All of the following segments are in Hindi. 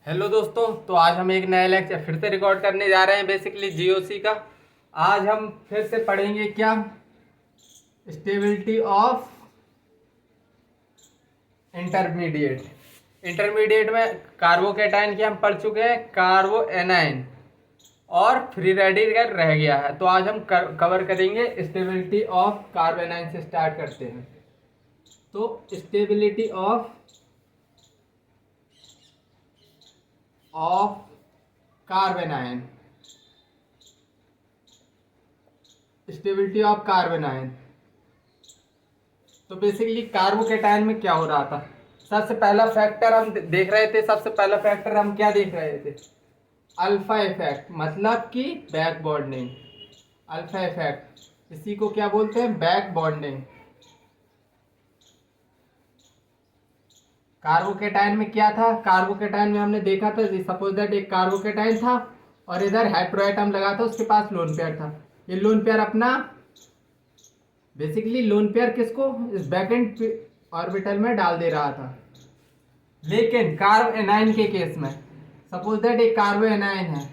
हेलो दोस्तों, तो आज हम एक नया लेक्चर फिर से रिकॉर्ड करने जा रहे हैं बेसिकली जीओसी का। आज हम फिर से पढ़ेंगे क्या, स्टेबिलिटी ऑफ इंटरमीडिएट। इंटरमीडिएट में कार्बोकेटाइन की हम पढ़ चुके हैं, कार्बो एनाइन और फ्री रेडिकल रह गया है। तो आज हम कवर करेंगे स्टेबिलिटी ऑफ कार्बोनाइन से स्टार्ट करते हैं। तो स्टेबिलिटी ऑफ कार्बोनाइन, स्टेबिलिटी ऑफ कार्बोनाइन। तो बेसिकली कार्बोकेटाइन में क्या हो रहा था, सबसे पहला फैक्टर हम देख रहे थे। सबसे पहला फैक्टर हम क्या देख रहे थे, अल्फा इफेक्ट, मतलब कि बैक बॉन्डिंग। अल्फा इफेक्ट इसी को क्या बोलते हैं, बैक बॉन्डिंग। कार्बोकेटाइन में क्या था, कार्बोकेटाइन में हमने देखा था, सपोज दैट एक कार्बोकेटाइन था और इधर हेटेरोएटम लगा था, उसके पास लोन पेयर था। ये लोन पेयर अपना बेसिकली लोन पेयर किसको, इस बैकेंड ऑर्बिटल में डाल दे रहा था। लेकिन कार्ब एनाइन के केस में सपोज दैट एक कार्बो एनाइन है,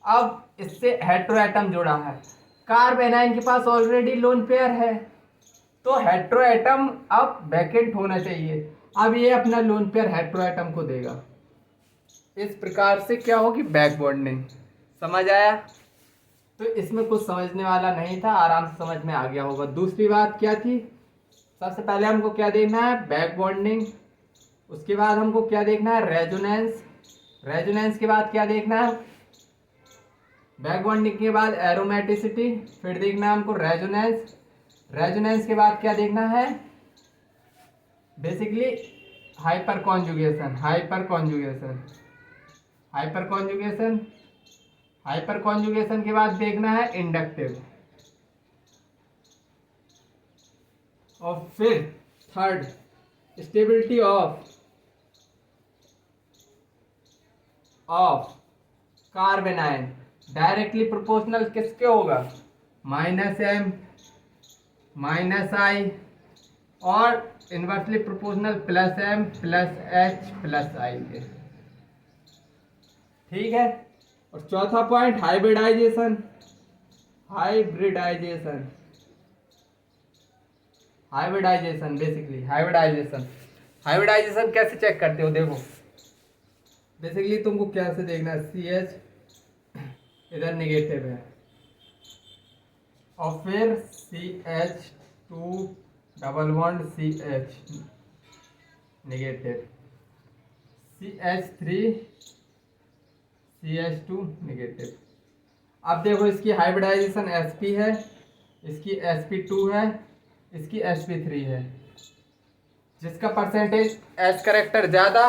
अब इससे हेटेरोएटम जुड़ा है, कार्ब एनाइन के पास ऑलरेडी लोन पेयर है, तो हेटेरोएटम अब वैकेंट होना चाहिए। अब ये अपना लोन पेयर हेटेरोएटम को देगा। इस प्रकार से क्या होगी, बैक बॉन्डिंग। समझ आया? तो इसमें कुछ समझने वाला नहीं था, आराम से समझ में आ गया होगा। दूसरी बात क्या थी, सबसे पहले हमको क्या देखना है, बैक बॉन्डिंग। उसके बाद हमको क्या देखना है, रेजोनेंस। रेजोनेंस के बाद क्या देखना है, बैक बॉन्डिंग के बाद एरोमेटिसिटी। फिर देखना है हमको रेजोनेंस। रेजोनेंस के बाद क्या देखना है, basically hyperconjugation. Hyperconjugation, hyperconjugation. Hyperconjugation के बाद देखना है इंडक्टिव। और फिर third, stability of carbanion directly proportional किसके होगा, -m -i, और inversely proportional +m +h +i के। ठीक है। और चौथा point hybridization. Hybridization, hybridization basically hybridization. Hybridization कैसे चेक करते हो, देखो बेसिकली तुमको कैसे देखना है, CH इधर निगेटिव है और फिर CH2 double bond CH negative, CH3 CH2 negative. अब देखो इसकी हाइब्रिडाइजेशन sp है, इसकी sp2 है, इसकी sp3 है। जिसका परसेंटेज एस करेक्टर ज़्यादा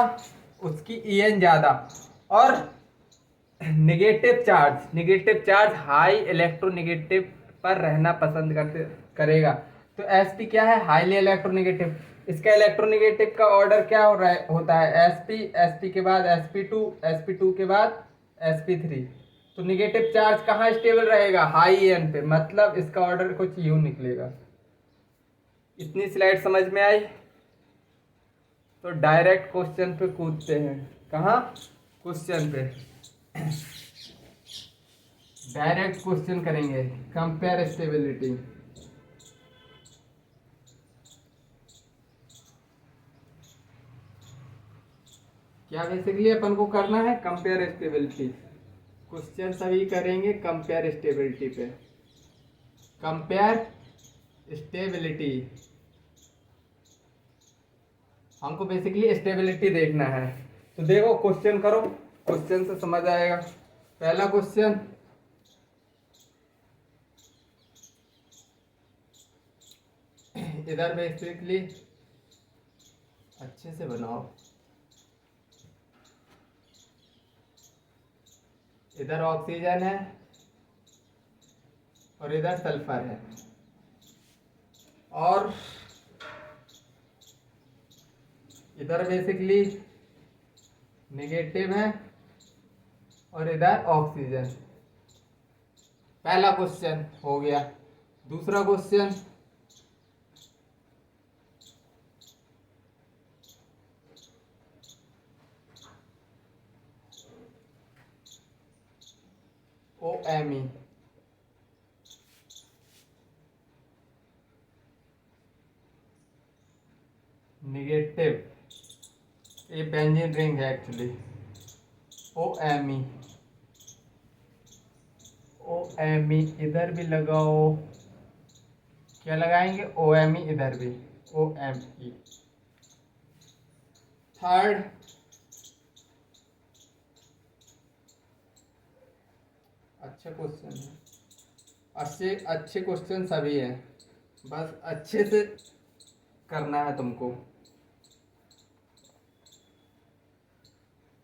उसकी En ज़्यादा। और निगेटिव चार्ज हाई इलेक्ट्रोनेगेटिव पर रहना पसंद करेगा। तो sp क्या है, हाईली इलेक्ट्रोनेगेटिव। इसका इलेक्ट्रोनेगेटिव का ऑर्डर क्या होता है, sp के बाद sp2 के बाद sp3। तो निगेटिव चार्ज कहाँ स्टेबल रहेगा, हाई En पे, मतलब इसका ऑर्डर कुछ यूं निकलेगा। इतनी स्लाइड समझ में आई? तो डायरेक्ट क्वेश्चन पे कूदते हैं। कहाँ, क्वेश्चन पे डायरेक्ट क्वेश्चन करेंगे। कंपेयर स्टेबिलिटी, क्या बेसिकली अपन को करना है, कंपेयर स्टेबिलिटी। क्वेश्चन सभी करेंगे कंपेयर स्टेबिलिटी पे। कंपेयर स्टेबिलिटी, हमको बेसिकली स्टेबिलिटी देखना है। तो देखो क्वेश्चन करो, क्वेश्चन से समझ आएगा। पहला क्वेश्चन, इधर बेसिकली अच्छे से बनाओ, इधर ऑक्सीजन है और इधर सल्फर है, और इधर बेसिकली नेगेटिव है और इधर ऑक्सीजन। पहला क्वेश्चन हो गया। दूसरा क्वेश्चन, OMe, निगेटिव, ये बेंजीन रिंग है एक्चुअली। OMe, OMe इधर भी लगाओ, क्या लगाएंगे? OMe इधर भी, OMe। थर्ड, अच्छा क्वेश्चन है, अच्छे अच्छे क्वेश्चन सभी हैं, बस अच्छे से करना है तुमको।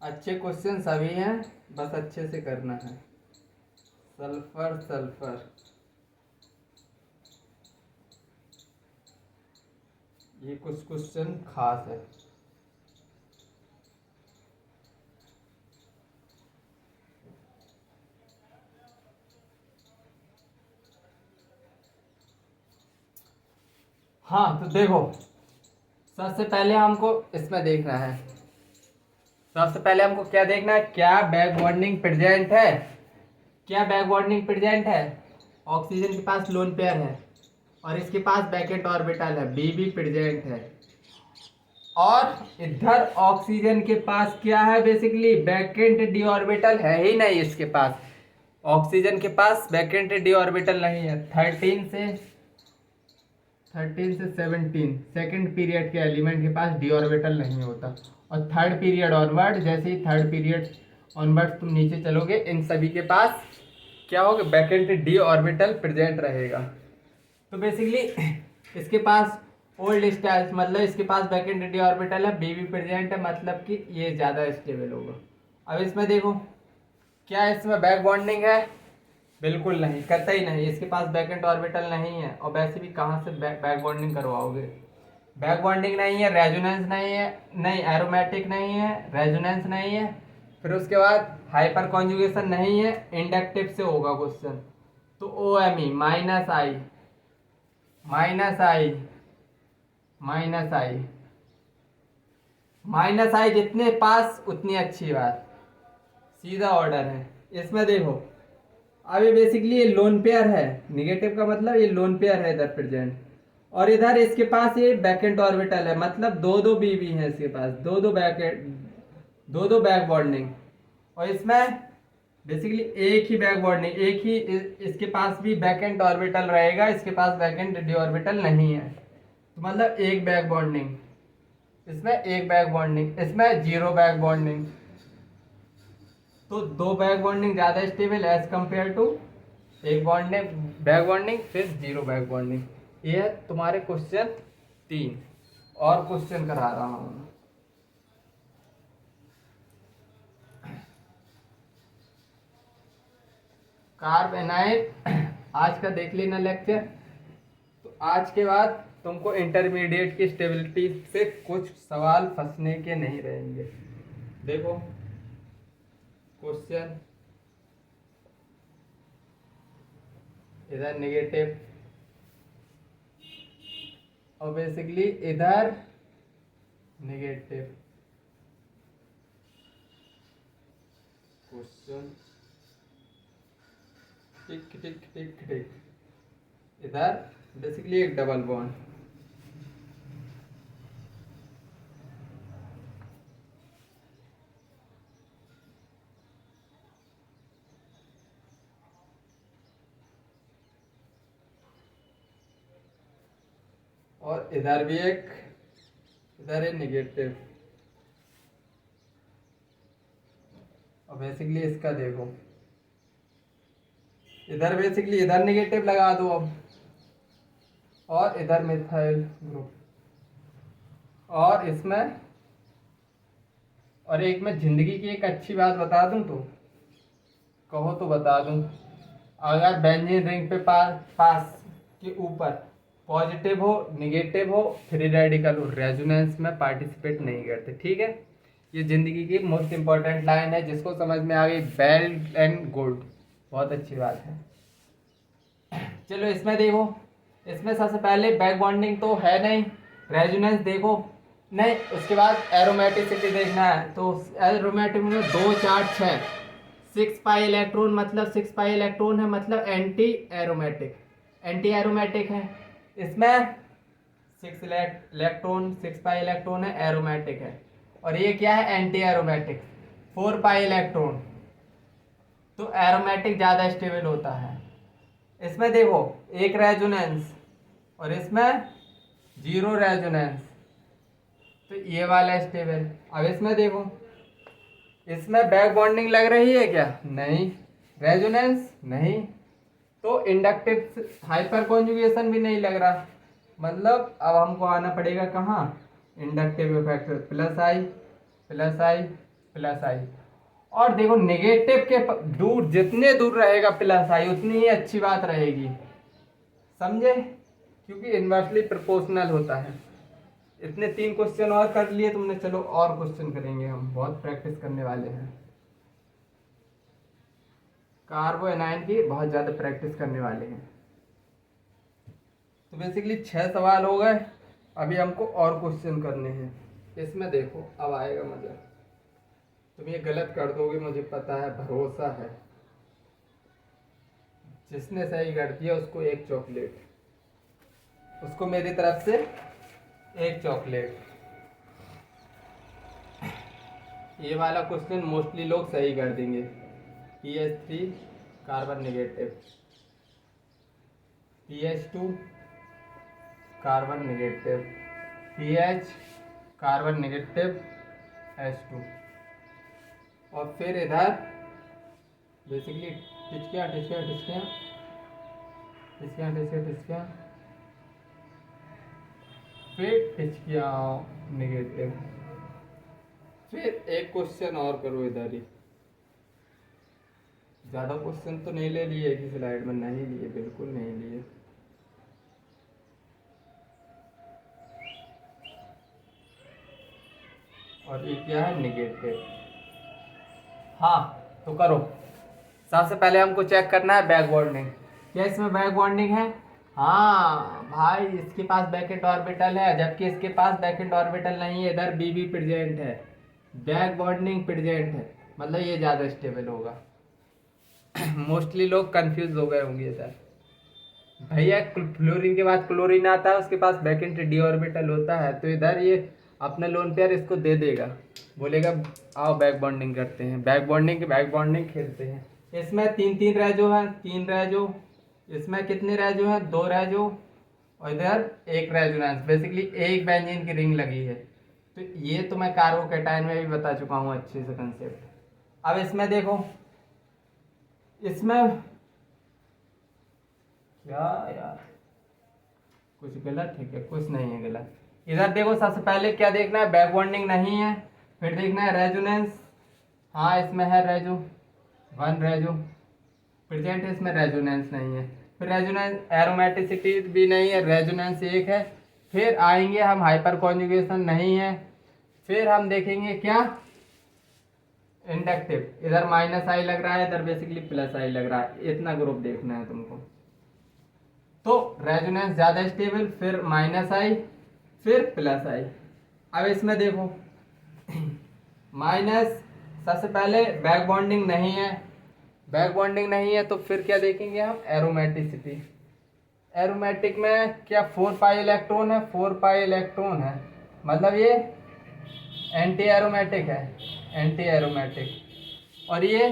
अच्छे क्वेश्चन सभी हैं, बस अच्छे से करना है। सल्फर सल्फर, ये कुछ क्वेश्चन खास है। हाँ तो देखो, सबसे पहले हमको इसमें देखना है, सबसे पहले हमको क्या देखना है, क्या बैक बॉन्डिंग प्रेजेंट है, क्या बैक बॉन्डिंग प्रेजेंट है। ऑक्सीजन के पास लोन पेयर है और इसके पास बैकेंट ऑर्बिटल है, बी भी प्रेजेंट है। और इधर ऑक्सीजन के पास क्या है, बेसिकली बैकेंट डी ऑर्बिटल है ही नहीं इसके पास। ऑक्सीजन के पास बैकेंट डी ऑर्बिटल नहीं है। 13 से 17 सेकेंड पीरियड के एलिमेंट के पास डी ऑर्बिटल नहीं होता। और थर्ड पीरियड ऑनवर्ड, जैसे ही थर्ड पीरियड ऑनवर्ड तुम नीचे चलोगे, इन सभी के पास क्या होगा, बैकेंट डी ऑर्बिटल प्रेजेंट रहेगा। तो बेसिकली इसके पास ओल्ड स्टार्स, मतलब इसके पास बैकेंट डी ऑर्बिटल है, बी भी प्रेजेंट है, मतलब कि ये ज़्यादा स्टेबल होगा। अब इसमें देखो, क्या इसमें बैक बॉन्डिंग है? बिल्कुल नहीं, कतई नहीं, इसके पास बैकेंट ऑर्बिटल नहीं है। और वैसे भी कहाँ से बैक बॉन्डिंग करवाओगे? बैक बॉन्डिंग नहीं है, रेजोनेंस नहीं है, नहीं एरोमेटिक नहीं है, रेजोनेंस नहीं है, फिर उसके बाद हाइपर कॉन्जुगेशन नहीं है, इंडक्टिव से होगा क्वेश्चन। तो OMe माइनस आई माइनस आई माइनस आई माइनस आई, जितने पास उतनी अच्छी बात, सीधा ऑर्डर है। इसमें देखो, अब ये बेसिकली ये लोन पेयर है, निगेटिव का मतलब ये लोन पेयर है इधर प्रेजेंट, और इधर इसके पास ये बैकेंट ऑर्बिटल है, मतलब दो दो बीबी है इसके पास, दो दो बैक बॉन्डिंग। और इसमें बेसिकली एक ही बैक बॉन्डिंग, एक ही इसके पास भी बैकेंट ऑर्बिटल रहेगा, इसके पास बैकेंट डी ऑर्बिटल नहीं है, तो मतलब एक बैक बॉन्डिंग, इसमें एक बैक बॉन्डिंग, इसमें जीरो बैक बॉन्डिंग। तो दो बैक बॉन्डिंग ज़्यादा स्टेबल एज कंपेयर टू एक बॉन्डिंग बैक बॉन्डिंग फिर जीरो बैक बॉन्डिंग। ये है तुम्हारे क्वेश्चन 3। और क्वेश्चन करा रहा हूँ, कार्ब एनाइन आज का देख लेना लेक्चर। तो आज के बाद तुमको इंटरमीडिएट की स्टेबिलिटी से कुछ सवाल फंसने के नहीं रहेंगे। देखो क्वेश्चन, इधर नेगेटिव और बेसिकली इधर नेगेटिव। क्वेश्चन टिक टिक टिक टिक, इधर बेसिकली एक डबल बॉन्ड, और इधर भी एक, इधर है नेगेटिव। और बेसिकली इसका देखो, इधर बेसिकली इधर नेगेटिव लगा दो अब, और इधर मिथाइल ग्रुप, और इसमें, और एक मैं जिंदगी की एक अच्छी बात बता दूं, तो कहो तो बता दूं, अगर बेंजीन रिंग पे पास के ऊपर पॉजिटिव हो, नेगेटिव हो, फ्री रेडिकल हो, रेजोनेंस में पार्टिसिपेट नहीं करते। ठीक है, ये जिंदगी की मोस्ट इंपॉर्टेंट लाइन है, जिसको समझ में आ गई वेल एंड गुड, बहुत अच्छी बात है। चलो इसमें देखो, इसमें सबसे पहले बैक बॉन्डिंग तो है नहीं, रेजोनेंस देखो नहीं, उसके बाद एरोमेटिसिटी देखना है। तो एरोमेटिक में 2 4 6 6 पाई इलेक्ट्रॉन मतलब 6 पाई इलेक्ट्रॉन है, मतलब एंटी एरोमेटिक, एंटी एरोमेटिक है। इसमें 6 इलेक्ट्रॉन, 6 पाई इलेक्ट्रॉन है, एरोमेटिक है। और ये क्या है, एंटी एरोमेटिक, 4 पाई इलेक्ट्रॉन, तो एरोमेटिक ज़्यादा स्टेबल होता है। इसमें देखो एक रेजोनेंस और इसमें 0 रेजोनेंस, तो ये वाला स्टेबल। अब इसमें देखो, इसमें बैक बॉन्डिंग लग रही है क्या, नहीं, रेजोनेंस नहीं, तो इंडक्टिव हाइपर कॉन्जुगेशन भी नहीं लग रहा, मतलब अब हमको आना पड़ेगा कहाँ, इंडक्टिव इफेक्ट, प्लस आई प्लस आई प्लस आई। और देखो नेगेटिव के दूर, जितने दूर रहेगा प्लस आई उतनी ही अच्छी बात रहेगी, समझे, क्योंकि इन्वर्सली प्रोपोर्शनल होता है। इतने 3 क्वेश्चन और कर लिए तुमने, चलो और क्वेश्चन करेंगे हम, बहुत प्रैक्टिस करने वाले हैं, कार्बो एनायन की बहुत ज़्यादा प्रैक्टिस करने वाले हैं। तो बेसिकली 6 सवाल हो गए, अभी हमको और क्वेश्चन करने हैं। इसमें देखो अब आएगा मजा, तुम ये गलत कर दोगे मुझे पता है, भरोसा है। जिसने सही कर दिया उसको एक चॉकलेट, उसको मेरी तरफ से एक चॉकलेट। ये वाला क्वेश्चन मोस्टली लोग सही कर देंगे। PH3 carbon negative, PH2 carbon negative, PH carbon negative, H2। और फिर इधर बेसिकली टिचकियाँ टिचकियाँ टिचकियाँ टिचकियाँ टिचकियाँ टिचकियाँ, फिर टिचकियाँ नेगेटिव, फिर एक क्वेश्चन और करो इधर ही। ज़्यादा क्वेश्चन तो नहीं ले लिए कि स्लाइड में, नहीं लिए, बिल्कुल नहीं लिए। और ये क्या है, नेगेटिव। हाँ तो करो, सबसे पहले हमको चेक करना है बैक बॉन्डिंग। क्या इसमें बैक बॉन्डिंग है, हाँ भाई, इसके पास बैकेट ऑर्बिटल है, जबकि इसके पास बैकेट ऑर्बिटल नहीं है, इधर बीबी प्रेजेंट है, बैक बॉन्डिंग प्रेजेंट है, मतलब ये ज़्यादा स्टेबल होगा। मोस्टली लोग कंफ्यूज हो गए होंगे इधर, भैया फ्लोरीन के बाद क्लोरीन आता है, उसके पास बैकेट डी ऑर्बिटल होता है, तो इधर ये अपना लोन पेयर इसको दे देगा, बोलेगा आओ बैक बॉन्डिंग करते हैं, बैक बॉन्डिंग खेलते हैं। इसमें 3 रेजो है, 3 रेजो, इसमें कितने रेजो हैं, 2 रेजो, और इधर एक रेजोनेंस, बेसिकली एक बेंजीन की रिंग लगी है। तो ये तो मैं कार्बोकैटायन में भी बता चुका हूँ अच्छे से कंसेप्ट। अब इसमें देखो, इसमें क्या यार, कुछ गलत है क्या, कुछ नहीं है गलत। इधर देखो सबसे पहले क्या देखना है, बैक बॉन्डिंग नहीं है, फिर देखना है रेजोनेंस, हाँ इसमें है रेजो, 1 रेजो प्रेजेंट है, इसमें रेजोनेंस नहीं है, फिर रेजोनेंस एरोमेटिसिटी भी नहीं है, रेजोनेंस 1 है। फिर आएंगे हम हाइपर कॉन्जुगेशन नहीं है, फिर हम देखेंगे क्या, इंडक्टिव, इधर माइनस आई लग रहा है, इधर बेसिकली प्लस आई लग रहा है, इतना ग्रुप देखना है तुमको। तो रेजोनेंस ज़्यादा स्टेबल, फिर माइनस आई, फिर प्लस आई। अब इसमें देखो माइनस, सबसे पहले बैक बॉन्डिंग नहीं है, बैक बॉन्डिंग नहीं है तो फिर क्या देखेंगे हम, एरोमेटिसिटी। एरोमेटिक में क्या 4 पाई इलेक्ट्रॉन है, 4 पाई इलेक्ट्रॉन है, मतलब ये एंटी एरोमेटिक है, एंटी एरोमेटिक। और ये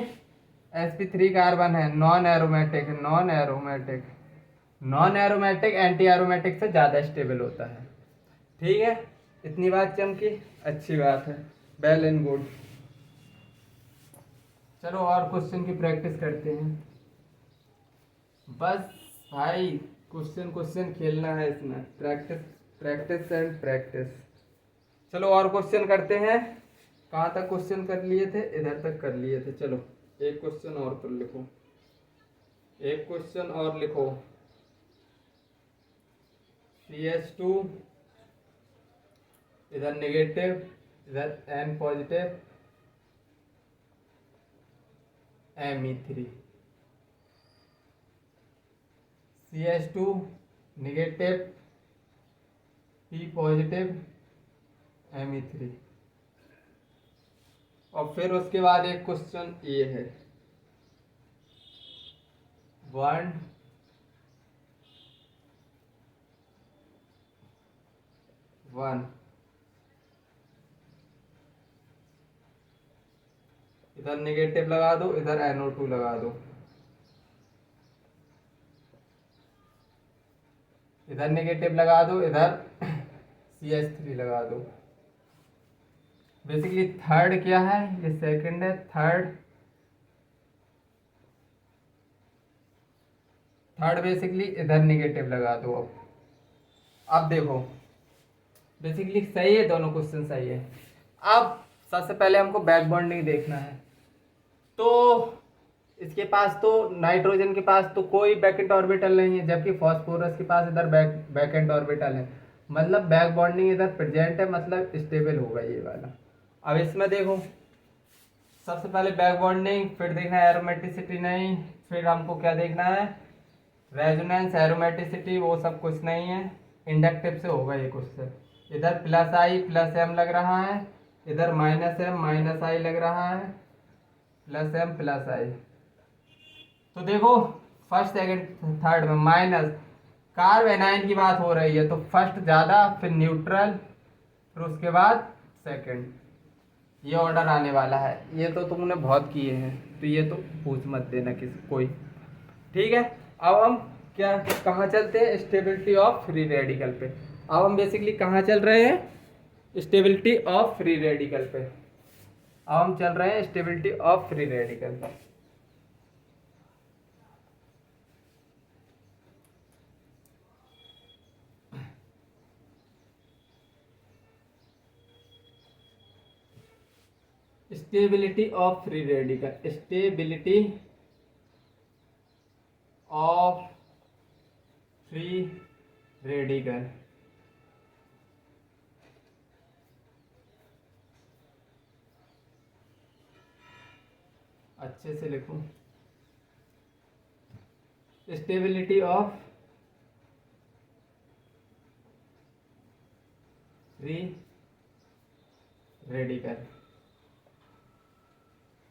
sp3 कार्बन है, non aromatic, non aromatic, non aromatic anti aromatic से ज़्यादा स्टेबल होता है। ठीक है, इतनी बात चमकी, अच्छी बात है, वेल एंड गुड। चलो और क्वेश्चन की प्रैक्टिस करते हैं, बस भाई क्वेश्चन क्वेश्चन खेलना है इसमें, प्रैक्टिस प्रैक्टिस एंड प्रैक्टिस। चलो और क्वेश्चन करते हैं, कहाँ तक क्वेश्चन कर लिए थे, इधर तक कर लिए थे, चलो एक क्वेश्चन और कर लिखो, एक क्वेश्चन और लिखो। CH2 इधर नेगेटिव, इधर N positive, Me3, CH2 negative, P positive, Me3। और फिर उसके बाद एक क्वेश्चन ये है, 1 1 इधर नेगेटिव लगा दो, इधर NO2 लगा दो, इधर नेगेटिव लगा दो, इधर CH3 लगा दो। बेसिकली थर्ड क्या है, ये सेकंड है, थर्ड बेसिकली इधर नेगेटिव लगा दो। अब देखो बेसिकली सही है, दोनों क्वेश्चन सही है। अब सबसे पहले हमको बैक बॉन्डिंग देखना है। तो इसके पास तो नाइट्रोजन के पास तो कोई बैकेंट ऑर्बिटल नहीं है, जबकि फास्फोरस के पास इधर बैकेंट ऑर्बिटल है, मतलब बैक बॉन्डिंग इधर प्रेजेंट है, मतलब स्टेबल होगा ये वाला। अब इसमें देखो सबसे पहले बैक बॉन्डिंग, फिर देखना है एरोमेटिसिटी नहीं, फिर हमको क्या देखना है, रेजोनेंस, एरोमेटिसिटी, वो सब कुछ नहीं है, इंडक्टिव से होगा ये क्वेश्चन। इधर प्लस आई प्लस एम लग रहा है, इधर माइनस एम माइनस आई लग रहा है, प्लस एम प्लस आई। तो देखो फर्स्ट सेकंड थर्ड में माइनस, कार्ब एनाइन की बात हो रही है, तो फर्स्ट ज़्यादा, फिर न्यूट्रल, फिर उसके बाद सेकंड, ये ऑर्डर आने वाला है। ये तो तुमने बहुत किए हैं, तो ये तो पूछ मत देना किसी कोई। ठीक है, अब हम क्या कहाँ चलते हैं, स्टेबिलिटी ऑफ फ्री रेडिकल पे। अब हम बेसिकली कहाँ चल रहे हैं, स्टेबिलिटी ऑफ फ्री रेडिकल पे। अब हम चल रहे हैं स्टेबिलिटी ऑफ फ्री रेडिकल पे। Stability of free radical, stability of free radical. अच्छे से लिखो, स्टेबिलिटी ऑफ फ्री रेडिकल,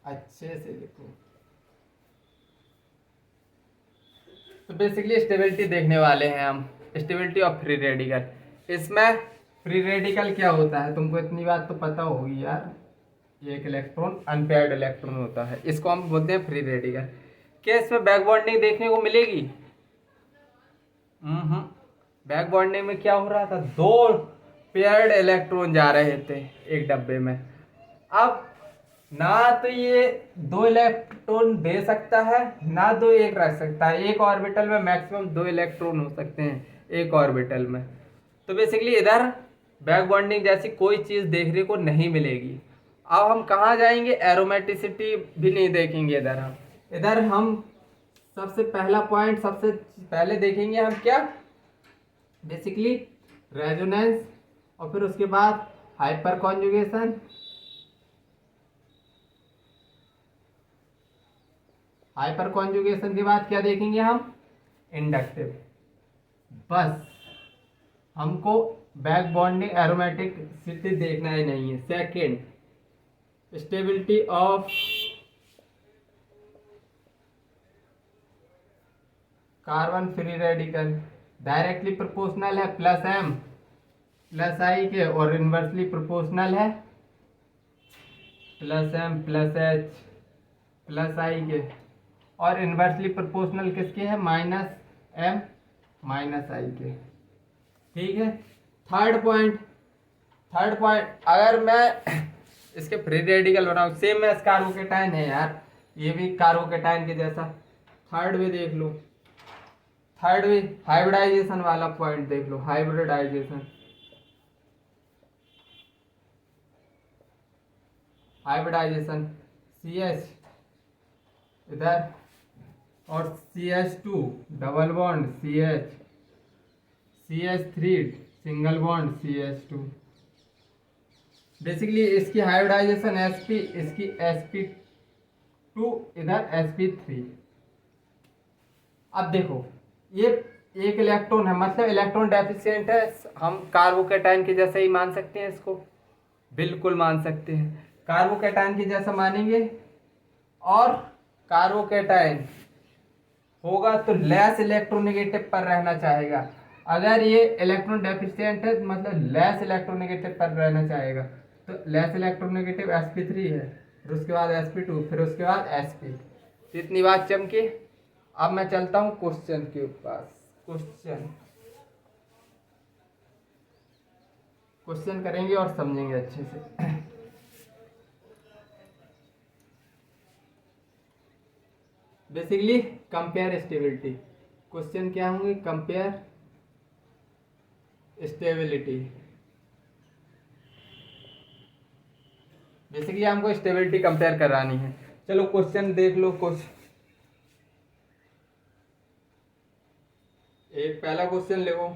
अच्छे से लिखो। तो बेसिकली स्टेबिलिटी देखने वाले हैं हम, स्टेबिलिटी ऑफ फ्री रेडिकल। इसमें फ्री रेडिकल क्या होता है, तुमको इतनी बात तो पता होगी यार, एक इलेक्ट्रॉन अनपेयर्ड इलेक्ट्रॉन होता है, इसको हम बोलते हैं फ्री रेडिकल। क्या इसमें बैक बॉन्डिंग देखने को मिलेगी? बैक बॉन्डिंग में क्या हो रहा था, दो पेयर्ड इलेक्ट्रॉन जा रहे थे एक डब्बे में। अब ना तो ये दो इलेक्ट्रॉन दे सकता है, ना दो एक रख सकता है। एक ऑर्बिटल में मैक्सिमम दो इलेक्ट्रॉन हो सकते हैं एक ऑर्बिटल में। तो बेसिकली इधर बैक बॉन्डिंग जैसी कोई चीज़ देखने को नहीं मिलेगी। अब हम कहाँ जाएंगे, एरोमेटिसिटी भी नहीं देखेंगे इधर हम सबसे पहला पॉइंट सबसे पहले देखेंगे हम क्या, बेसिकली रेजोनेंस, और फिर उसके बाद हाइपर कॉन्जुगेशन, हाइपर कॉन्जुगेशन के बाद क्या देखेंगे हम, इंडक्टिव। बस हमको बैक बॉन्डिंग एरोमेटिसिटी देखना ही नहीं है। Second, stability of carbon free radical, directly proportional है प्लस एम प्लस आई के, और इन्वर्सली प्रोपोर्शनल है plus M plus H plus I के, और इन्वर्सली प्रोपोर्शनल किसके है, माइनस एम माइनस आई के। ठीक है, थर्ड पॉइंट अगर मैं इसके फ्री रेडिकल बनाऊँ, सेम में कार्बोकेटाइन है यार, ये भी कार्बोकेटाइन के जैसा। थर्ड भी देख लो, थर्ड भी हाइब्रिडाइजेशन वाला पॉइंट देख लो, हाइब्रिडाइजेशन CH इधर और CH2 double bond CH, CH3 single bond CH2। Basically इसकी हाइब्रिडाइजेशन sp, इसकी sp2, इधर sp3। अब देखो ये एक इलेक्ट्रॉन है, मतलब इलेक्ट्रॉन डेफिशिएंट है, हम कार्बोकेटाइन के जैसा ही मान सकते हैं इसको, बिल्कुल मान सकते हैं, कार्बोकेटाइन के जैसा मानेंगे। और कार्बोकेटाइन होगा तो लेस इलेक्ट्रोनेगेटिव पर रहना चाहेगा। अगर ये इलेक्ट्रॉन डेफिशिएंट है मतलब लेस इलेक्ट्रोनेगेटिव पर रहना चाहेगा। तो लेस इलेक्ट्रोनेगेटिव sp3 है, फिर उसके बाद sp2, फिर उसके बाद sp। तो इतनी बात चमकी। अब मैं चलता हूँ क्वेश्चन के पास। क्वेश्चन करेंगे और समझेंगे अच्छे से। Basically compare stability. क्वेश्चन क्या होंगे? Compare stability. बेसिकली हमको स्टेबिलिटी कंपेयर करानी है। चलो क्वेश्चन देख लो कुछ। एक पहला क्वेश्चन लिखो।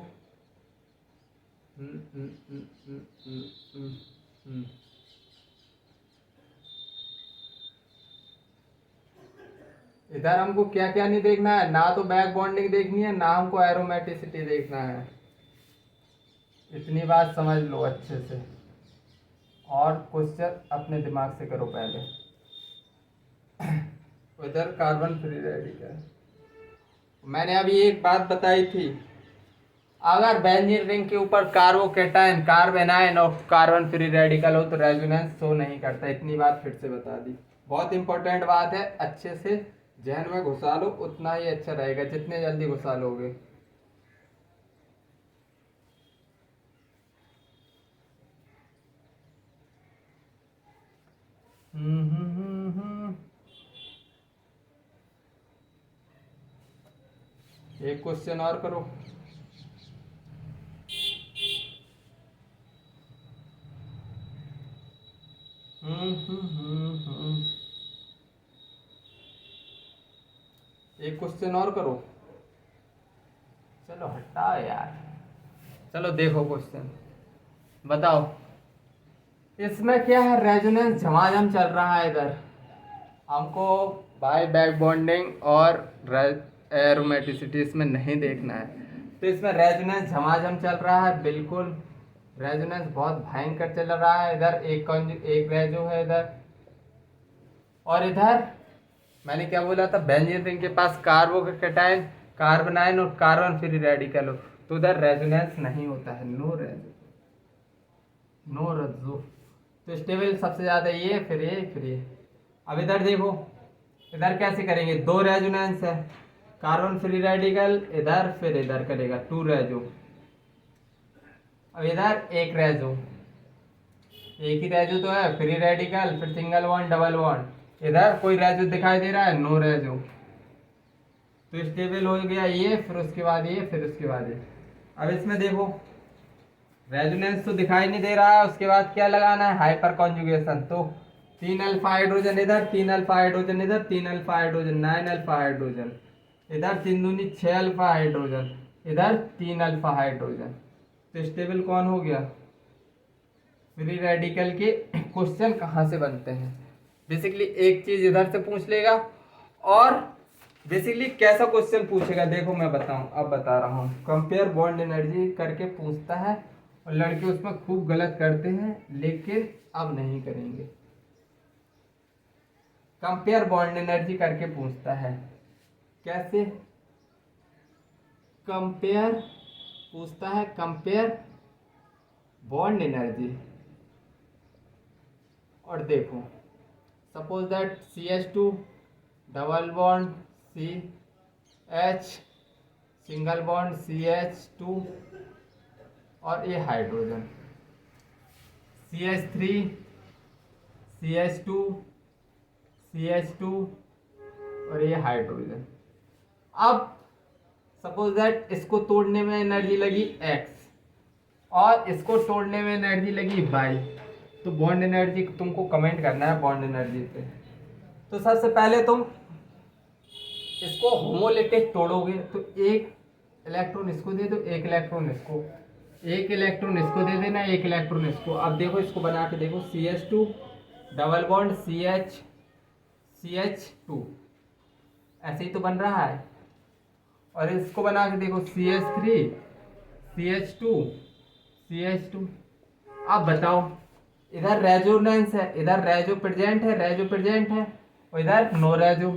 इधर हमको क्या क्या नहीं देखना है, ना तो बैक बॉन्डिंग देखनी है, ना हमको एरोमेटिसिटी देखना है। इतनी बात समझ लो अच्छे से, और क्वेश्चन अपने दिमाग से करो पहले। इधर कार्बन फ्री रेडिकल, मैंने अभी एक बात बताई थी, अगर बेंजीन रिंग के ऊपर कार्बोकेटाइन, कार्बेनाइन और कार्बन फ्री रेडिकल हो तो रेजोनेंस शो नहीं करता। इतनी बात फिर से बता दी। बहुत इंपॉर्टेंट बात है, अच्छे से जहन में घुसा लो, उतना ही अच्छा रहेगा जितने जल्दी घुसा लोगे। एक क्वेश्चन और करो। एक क्वेश्चन और करो। चलो हटाओ यार। चलो देखो क्वेश्चन, बताओ इसमें क्या है? रेजोनेंस झमाझम चल रहा है। इधर हमको बाय बैक बॉन्डिंग और एरोमेटिसिटी इसमें नहीं देखना है। तो इसमें रेजोनेंस झमाझम चल रहा है, बिल्कुल रेजोनेंस बहुत भयंकर चल रहा है। इधर एक रेजो है इधर, और इधर मैंने क्या बोला था? बेंजीन रिंग के पास कार्बोकेटाइन, कार्बोनाइन और कार्बन फ्री रेडिकल हो तो उधर रेजोनेंस नहीं होता है। No reso, no reso. तो स्टेबल सबसे ज्यादा ये, फिर ये, फिर ये। अब इधर देखो, इधर कैसे करेंगे? दो रेजोनेंस है, कार्बन फ्री रेडिकल इधर, फिर इधर करेगा टू रेजो। अब इधर एक रेजो, एक ही रेजो तो है, फ्री रेडिकल, फिर सिंगल बॉन्ड, डबल बॉन्ड। इधर कोई रेजो दिखाई दे रहा है? No reso. तो स्टेबल हो गया ये, फिर उसके बाद ये, फिर उसके बाद ये। अब इसमें देखो रेजोनेंस तो दिखाई नहीं दे रहा है, उसके बाद क्या लगाना है? Hyper conjugation. तो 3 अल्फा हाइड्रोजन इधर, 3 अल्फा हाइड्रोजन इधर, 3 अल्फा हाइड्रोजन, 9 अल्फा हाइड्रोजन इधर, 3 दूनी 6 अल्फा हाइड्रोजन इधर, 3 अल्फा हाइड्रोजन। तो स्टेबल कौन हो गया? फ्री रेडिकल के क्वेश्चन कहाँ से बनते हैं? बेसिकली एक चीज इधर से पूछ लेगा, और बेसिकली कैसा क्वेश्चन पूछेगा देखो मैं बताऊं, अब बता रहा हूँ। कंपेयर बॉन्ड एनर्जी करके पूछता है, और लड़के उसमें खूब गलत करते हैं, लेकिन अब नहीं करेंगे। कंपेयर बॉन्ड एनर्जी करके पूछता है। कैसे कंपेयर पूछता है? Compare bond energy. और देखो suppose that CH2 double bond CH, single bond CH2, और ये हाइड्रोजन CH3 CH2 CH2, और ये हाइड्रोजन। अब सपोज दैट इसको तोड़ने में एनर्जी लगी x, और इसको तोड़ने में एनर्जी लगी y। तो बॉन्ड एनर्जी तुमको कमेंट करना है बॉन्ड एनर्जी पे। तो सबसे पहले तुम इसको होमोलिटिक तोड़ोगे, तो एक इलेक्ट्रॉन इसको दे दो, एक इलेक्ट्रॉन इसको, एक इलेक्ट्रॉन इसको दे देना, एक इलेक्ट्रॉन इसको। अब देखो इसको बना के देखो, CH2 डबल बॉन्ड CH2, ऐसे ही तो बन रहा है। और इसको बना के देखो CH3 CH2 CH2। अब बताओ, इधर रेजोनेंस है, इधर रेजो प्रेजेंट है, रेजो प्रेजेंट है, और इधर नो रेजो।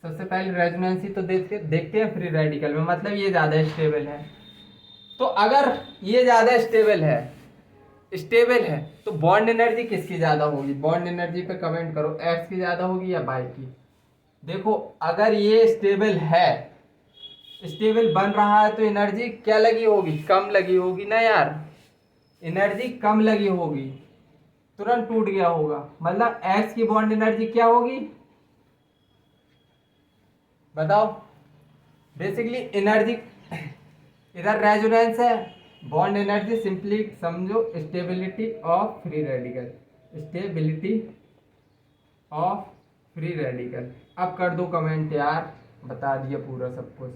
सबसे पहले रेजोनेंसी तो देखते हैं फ्री रेडिकल में, मतलब ये ज़्यादा स्टेबल है। तो अगर ये ज़्यादा स्टेबल है तो बॉन्ड एनर्जी किसकी ज़्यादा होगी? बॉन्ड एनर्जी पे कमेंट करो, एक्स की ज़्यादा होगी या वाई की। देखो अगर ये स्टेबल बन रहा है तो एनर्जी क्या लगी होगी? कम लगी होगी ना यार, एनर्जी कम लगी होगी, तुरंत टूट गया होगा। मतलब एक्स की बॉन्ड एनर्जी क्या होगी बताओ? बेसिकली एनर्जी, इधर रेजोनेंस है, बॉन्ड एनर्जी सिंपली समझो stability of free radical, stability of free radical. अब कर दो कमेंट यार, बता दिया पूरा सब कुछ।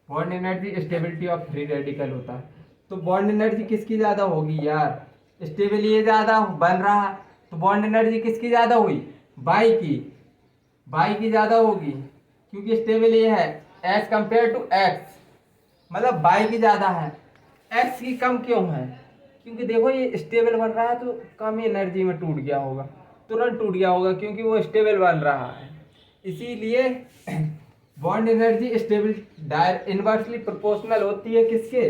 Bond energy stability of free radical होता है, तो बॉन्ड एनर्जी किसकी ज़्यादा होगी यार? स्टेबल ये ज़्यादा बन रहा, तो बॉन्ड एनर्जी किसकी ज़्यादा हुई? बाई की ज़्यादा होगी, क्योंकि स्टेबल ये है एज कंपेयर टू एक्स, मतलब बाई की ज़्यादा है। एक्स की कम क्यों है? क्योंकि देखो ये स्टेबल बन रहा है तो कम एनर्जी में टूट गया होगा, तुरंत टूट गया होगा, क्योंकि वो स्टेबल बन रहा है। इसीलिए bond energy stable inversely proportional होती है किसके?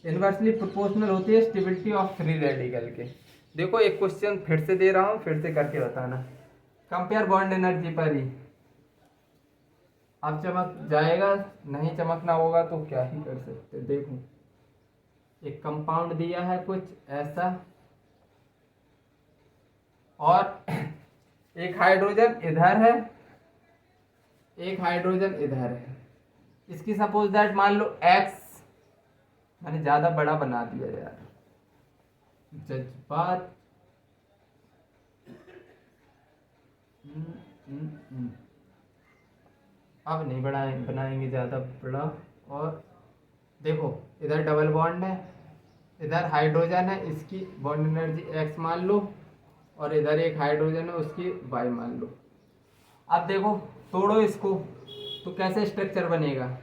इनवर्सली प्रोपोर्शनल होती है स्टेबिलिटी ऑफ फ्री रेडिकल के। देखो एक क्वेश्चन फिर से दे रहा हूँ, फिर से करके बताना, कंपेयर बॉन्ड एनर्जी पर ही। अब चमक जाएगा, नहीं चमकना होगा तो क्या ही कर सकते। देखो एक कंपाउंड दिया है कुछ ऐसा, और एक हाइड्रोजन इधर है, एक हाइड्रोजन इधर है। इसकी सपोज दैट मान लो एक्स, मैंने ज्यादा बड़ा बना दिया यार, जज्बात। अब नहीं बनाएंगे ज्यादा बड़ा। और देखो इधर डबल बॉन्ड है, इधर हाइड्रोजन है, इसकी बॉन्ड एनर्जी एक्स मान लो, और इधर एक हाइड्रोजन है उसकी वाई मान लो। अब देखो तोड़ो इसको तो कैसे स्ट्रक्चर बनेगा,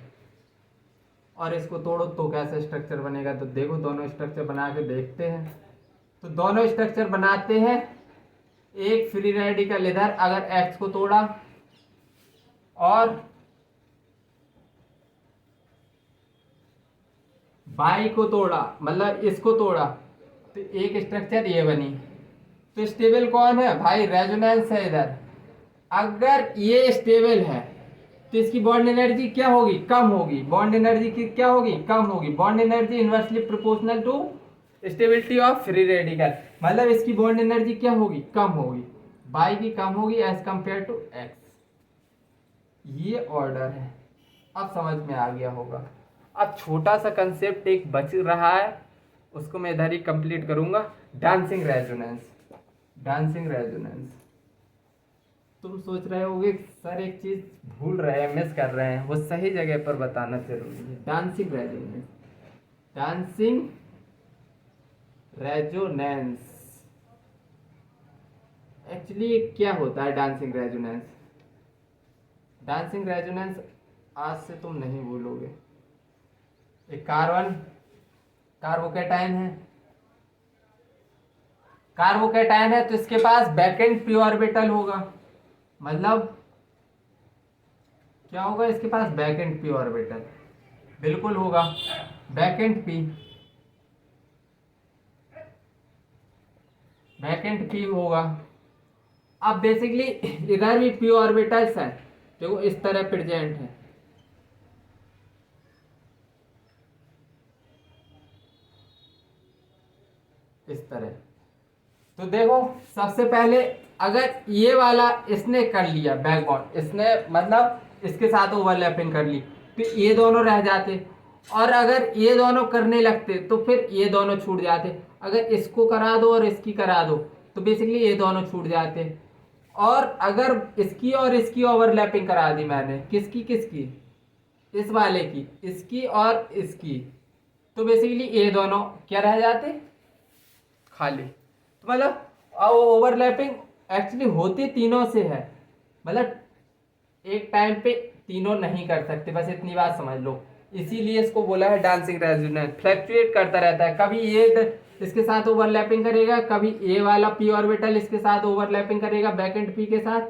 और इसको तोड़ो तो कैसे स्ट्रक्चर बनेगा। तो देखो दोनों स्ट्रक्चर बना के देखते हैं। तो दोनों स्ट्रक्चर बनाते हैं, एक फ्री रेडिकल इधर अगर एक्स को तोड़ा और बाई को तोड़ा, मतलब इसको तोड़ा, तो एक स्ट्रक्चर ये बनी। तो स्टेबल कौन है भाई? रेजोनेंस है इधर। अगर ये स्टेबल है तो इसकी बॉन्ड एनर्जी क्या होगी? कम होगी। बॉन्ड एनर्जी की क्या होगी? कम होगी। Bond energy inversely proportional to stability of free radical, मतलब इसकी बॉन्ड एनर्जी क्या होगी? कम होगी, बाई की कम होगी एज कंपेयर टू एक्स। ये ऑर्डर है, अब समझ में आ गया होगा। अब छोटा सा कंसेप्ट एक बच रहा है, उसको मैं इधर ही कंप्लीट करूंगा, डांसिंग रेजोनेंस। डांसिंग रेजोनेंस, तुम सोच रहे होगे सर एक चीज भूल रहे हैं, मिस कर रहे हैं, वो सही जगह पर बताना जरूरी है। Dancing resonance, dancing resonance actually क्या होता है? डांसिंग रेजोनेंस, डांसिंग रेजोनेंस आज से तुम नहीं भूलोगे। एक कार्बोकैटायन है तो इसके पास बैकेंड पी ऑर्बिटल होगा, मतलब क्या होगा? इसके पास बैकेंड पी ऑर्बिटल बिल्कुल होगा, बैकेंड पी होगा। अब बेसिकली इधर भी पी ऑर्बिटल्स है, देखो इस तरह प्रेजेंट है, इस तरह। तो देखो सबसे पहले अगर ये वाला इसने कर लिया बैक बॉन्ड, इसने मतलब इसके साथ ओवरलैपिंग कर ली, तो ये दोनों रह जाते, और अगर ये दोनों करने लगते तो फिर ये दोनों छूट जाते। अगर इसको करा दो और इसकी करा दो तो बेसिकली ये दोनों छूट जाते। और अगर इसकी और इसकी ओवरलैपिंग करा दी मैंने, किसकी इस वाले की, इसकी और इसकी, तो बेसिकली ये दोनों क्या रह जाते? खाली। तो मतलब ओवरलैपिंग एक्चुअली होती तीनों से है, मतलब एक टाइम पे तीनों नहीं कर सकते, बस इतनी बात समझ लो। इसीलिए इसको बोला है डांसिंग रेजोनेंस। फ्लक्चुएट करता रहता है, कभी ये इसके साथ ओवरलैपिंग करेगा, कभी ये वाला पी ऑर्बिटल इसके साथ ओवरलैपिंग करेगा बैकेंड पी के साथ।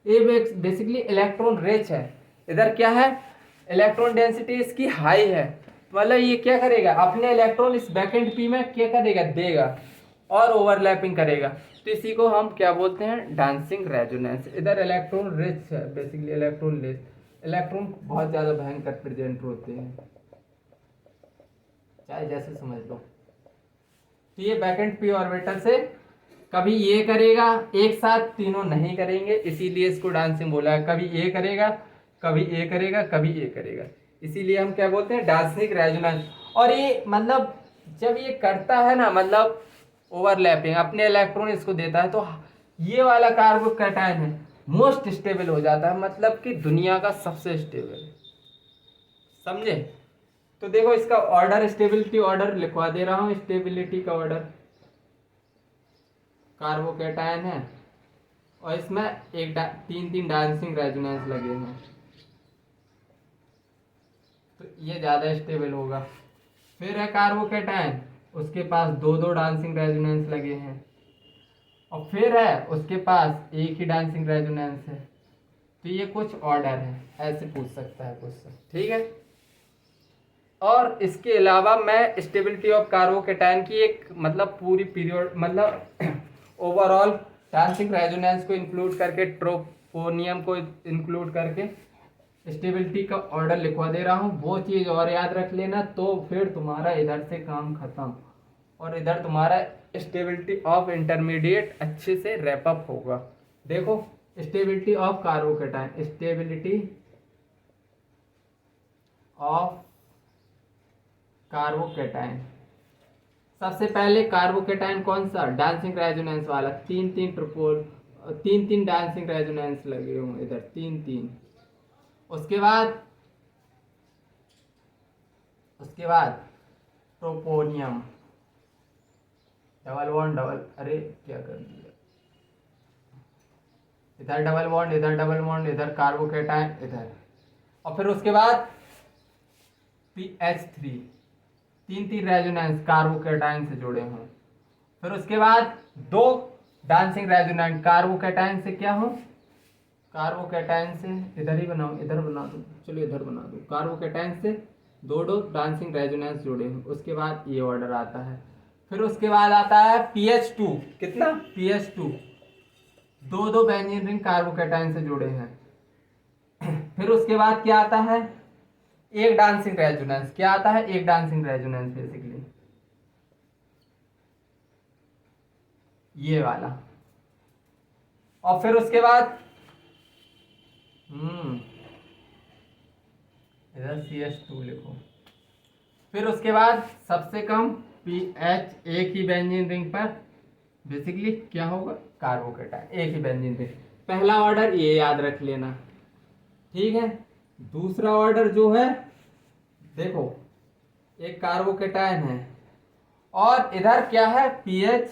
ये बेसिकली इलेक्ट्रॉन रिच है, इधर क्या है, इलेक्ट्रॉन डेंसिटी इसकी हाई है, मतलब ये क्या करेगा, अपने इलेक्ट्रॉन इस बैकेंड पी में क्या करेगा, देगा और ओवरलैपिंग करेगा। तो इसी को हम क्या बोलते हैं, डांसिंग रेजोनेंस। इधर इलेक्ट्रॉन रिच है, बेसिकली इलेक्ट्रॉन रिच, इलेक्ट्रॉन बहुत ज़्यादा भयंकर प्रेजेंट होते हैं, चाहे जैसे समझ लो। तो ये बैकेंड पी ऑर्बिटल से कभी ये करेगा, एक साथ तीनों नहीं करेंगे, इसीलिए इसको डांसिंग बोला है। कभी ये करेगा, कभी ये करेगा, कभी ये करेगा, इसीलिए हम क्या बोलते हैं, डांसिंग रेजोनेंस। और ये मतलब जब ये करता है ना, मतलब ओवरलैपिंग, अपने इलेक्ट्रॉन इसको देता है, तो ये वाला कार्बोकैटायन है मोस्ट स्टेबल हो जाता है, मतलब कि दुनिया का सबसे स्टेबल, समझे। तो देखो इसका ऑर्डर, स्टेबिलिटी ऑर्डर लिखवा दे रहा हूँ, स्टेबिलिटी का ऑर्डर। कार्बोकैटायन है और इसमें एक तीन डांसिंग रेजोनेंस लगे हैं, तो ये ज़्यादा स्टेबल होगा। फिर है कार्बोकैटायन, उसके पास दो डांसिंग रेजोनेंस लगे हैं, और फिर है उसके पास एक ही डांसिंग रेजोनेंस है। तो ये कुछ ऑर्डर है, ऐसे पूछ सकता है क्वेश्चन, ठीक है। और इसके अलावा मैं स्टेबिलिटी ऑफ कार्बोकैटायन की एक मतलब पूरी पीरियड, मतलब ओवरऑल डांसिंग रेजोनेंस को इंक्लूड करके, ट्रोपोनियम को इंक्लूड करके स्टेबिलिटी का ऑर्डर लिखवा दे रहा हूँ। वो चीज़ और याद रख लेना, तो फिर तुम्हारा इधर से काम खत्म, और इधर तुम्हारा स्टेबिलिटी ऑफ इंटरमीडिएट अच्छे से रैप अप होगा। देखो stability of carbocation, stability of carbocation, सबसे पहले कार्बोकैटायन कौन सा, डांसिंग रेजोनेंस वाला, तीन डांसिंग रेजोनेंस लगे होंगे इधर, तीन। उसके बाद ट्रोपोनियम, डबल बॉन्ड डबल, अरे क्या कर दिया, इधर डबल बॉन्ड, इधर डबल बॉन्ड, इधर कार्बोकैटायन इधर, और फिर उसके बाद PH3, तीन रेजोनेंस कार्बोकैटायन से जुड़े हों। फिर उसके बाद दो डांसिंग रेजोनेंस कार्बोकैटायन से क्या हो, कार्बोकैटायन से इधर ही बनाओ, इधर बना दो, चलो इधर बना दो, कार्बोकैटायन से दो डांसिंग रेजोनेंस जुड़े हैं। उसके बाद ये ऑर्डर आता है। फिर उसके बाद आता है PH2, कितना, PH2, दो बेंजीन रिंग कार्बोकैटायन से जुड़े हैं। फिर उसके बाद क्या आता है, एक डांसिंग रेजोनेंस, क्या आता है, एक डांसिंग रेजोनेंस, बेसिकली ये वाला। और फिर उसके बाद इधर CH2 लिखो। फिर उसके बाद सबसे कम PH, एक ही बेंजीन रिंग पर बेसिकली क्या होगा, कार्बोकैटायन, एक ही बेंजीन रिंग। पहला ऑर्डर ये याद रख लेना, ठीक है। दूसरा ऑर्डर जो है, देखो एक कार्बोकैटायन है और इधर क्या है, PH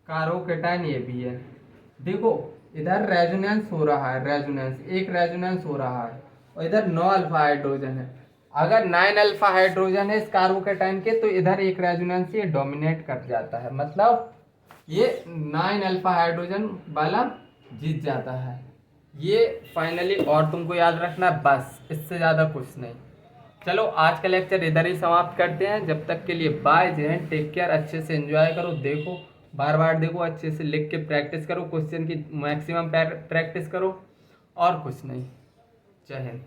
कार्बोकैटायन, ये भी है। देखो इधर रेजोनेंस हो रहा है, एक रेजोनेंस हो रहा है, और इधर 9 अल्फा हाइड्रोजन है। अगर 9 अल्फा हाइड्रोजन है इस कार्बोकैटायन के, तो इधर एक रेजोनेंस ये डोमिनेट कर जाता है, मतलब ये 9 अल्फा हाइड्रोजन वाला जीत जाता है। ये फाइनली, और तुमको याद रखना बस, इससे ज़्यादा कुछ नहीं। चलो आज का लेक्चर इधर ही समाप्त करते हैं, जब तक के लिए बाय, जय हिंद, टेक केयर, अच्छे से एंजॉय करो, देखो बार बार देखो, अच्छे से लिख के प्रैक्टिस करो, क्वेश्चन की मैक्सिमम प्रैक्टिस करो, और कुछ नहीं। जय हिंद।